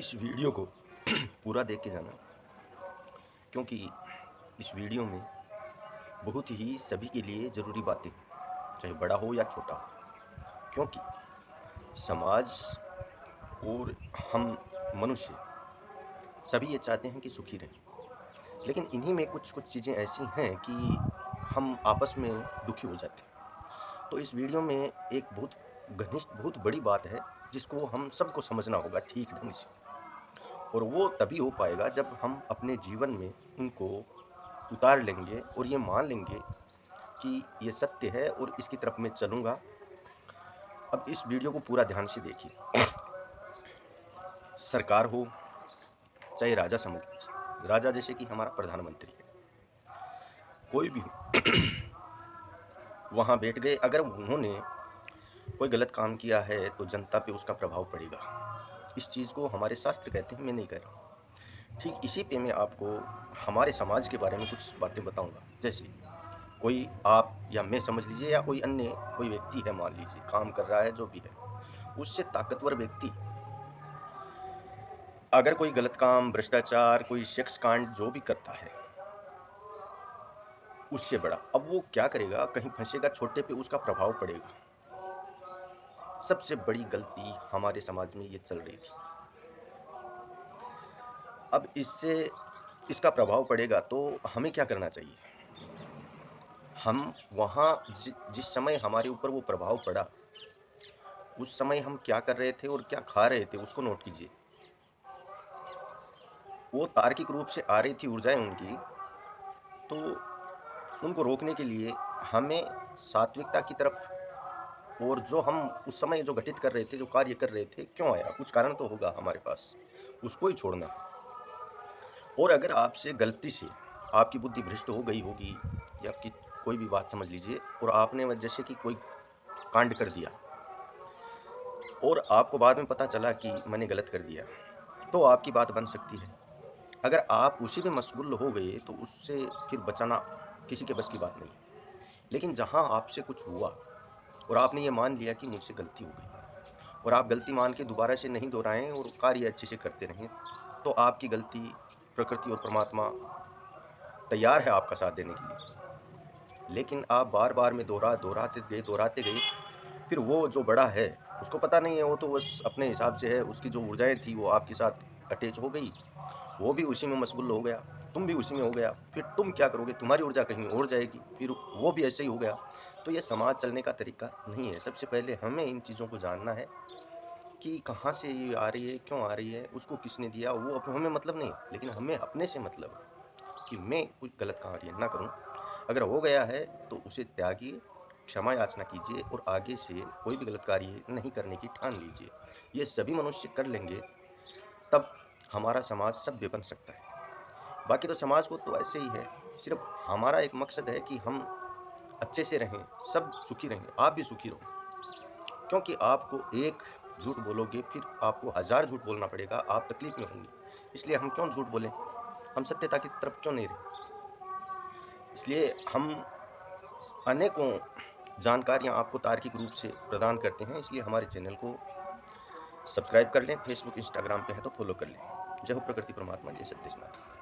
इस वीडियो को पूरा देख के जाना, क्योंकि इस वीडियो में बहुत ही सभी के लिए ज़रूरी बातें, चाहे बड़ा हो या छोटा हो, क्योंकि समाज और हम मनुष्य सभी ये चाहते हैं कि सुखी रहें, लेकिन इन्हीं में कुछ कुछ चीज़ें ऐसी हैं कि हम आपस में दुखी हो जाते हैं। तो इस वीडियो में एक बहुत घनिष्ठ, बहुत बड़ी बात है जिसको हम सबको समझना होगा ठीक ढंग से, और वो तभी हो पाएगा जब हम अपने जीवन में उनको उतार लेंगे और ये मान लेंगे कि ये सत्य है और इसकी तरफ मैं चलूँगा। अब इस वीडियो को पूरा ध्यान से देखिए। सरकार हो चाहे राजा समझ लीजिए, राजा जैसे कि हमारा प्रधानमंत्री है, कोई भी हो वहाँ बैठ गए, अगर उन्होंने कोई गलत काम किया है तो जनता पे उसका प्रभाव पड़ेगा। इस चीज़ को हमारे शास्त्र कहते हैं, मैं नहीं कह रहा हूँ। ठीक इसी पे मैं आपको हमारे समाज के बारे में कुछ बातें बताऊंगा। जैसे कोई आप या मैं समझ लीजिए, या कोई अन्य कोई व्यक्ति है, मान लीजिए काम कर रहा है, जो भी है, उससे ताकतवर व्यक्ति अगर कोई गलत काम, भ्रष्टाचार, कोई सेक्स कांड जो भी करता है, उससे बड़ा, अब वो क्या करेगा, कहीं फंसेगा, छोटे पे उसका प्रभाव पड़ेगा। सबसे बड़ी गलती हमारे समाज में ये चल रही थी। अब इसका प्रभाव पड़ेगा तो हमें क्या करना चाहिए? हम वहाँ जिस समय हमारे ऊपर वो प्रभाव पड़ा, उस समय हम क्या कर रहे थे और क्या खा रहे थे, उसको नोट कीजिए। वो तार्किक रूप से आ रही थी ऊर्जाएं उनकी, तो उनको रोकने के लिए हमें सात्विकता की तरफ, और जो हम उस समय जो घटित कर रहे थे, जो कार्य कर रहे थे, क्यों आया, कुछ कारण तो होगा हमारे पास, उसको ही छोड़ना। और अगर आपसे गलती से आपकी बुद्धि भ्रष्ट हो गई होगी, या कि कोई भी बात समझ लीजिए, और आपने जैसे कि कोई कांड कर दिया और आपको बाद में पता चला कि मैंने गलत कर दिया, तो आपकी बात बन सकती है। अगर आप उसी में मशगूल हो गए तो उससे फिर बचाना किसी के बस की बात नहीं। लेकिन जहाँ आपसे कुछ हुआ और आपने ये मान लिया कि मुझसे गलती हो गई, और आप गलती मान के दोबारा से नहीं दोहराएं और कार्य अच्छे से करते रहें, तो आपकी गलती प्रकृति और परमात्मा तैयार है आपका साथ देने के लिए। लेकिन आप बार बार में दोहराते गए, फिर वो जो बड़ा है उसको पता नहीं है, वो तो बस अपने हिसाब से है, उसकी जो ऊर्जाएं थी वो आपके साथ अटैच हो गई, वो भी उसी में मशगूल हो गया, तुम भी उसी में हो गया, फिर तुम क्या करोगे, तुम्हारी ऊर्जा कहीं और जाएगी, फिर वो भी ऐसे ही हो गया। तो ये समाज चलने का तरीका नहीं है। सबसे पहले हमें इन चीज़ों को जानना है कि कहाँ से ये आ रही है, क्यों आ रही है, उसको किसने दिया, वो हमें मतलब नहीं, लेकिन हमें अपने से मतलब है कि मैं कुछ गलत कार्य ना करूं। अगर हो गया है तो उसे त्यागिए, क्षमा याचना कीजिए, और आगे से कोई भी गलत कार्य नहीं करने की ठान लीजिए। ये सभी मनुष्य कर लेंगे, तब हमारा समाज सभ्य बन सकता है। बाकी तो समाज को तो ऐसे ही है, सिर्फ हमारा एक मकसद है कि हम अच्छे से रहें, सब सुखी रहें, आप भी सुखी रहो। क्योंकि आपको एक झूठ बोलोगे, फिर आपको 1000 झूठ बोलना पड़ेगा, आप तकलीफ में होंगे। इसलिए हम क्यों झूठ बोलें, हम सत्यता की तरफ क्यों नहीं रहें? इसलिए हम अनेकों जानकारियाँ आपको तार्किक रूप से प्रदान करते हैं। इसलिए हमारे चैनल को सब्सक्राइब कर लें, फेसबुक इंस्टाग्राम पे है तो फॉलो कर लें। जय हो प्रकृति परमात्मा, जय सत्यनारायण।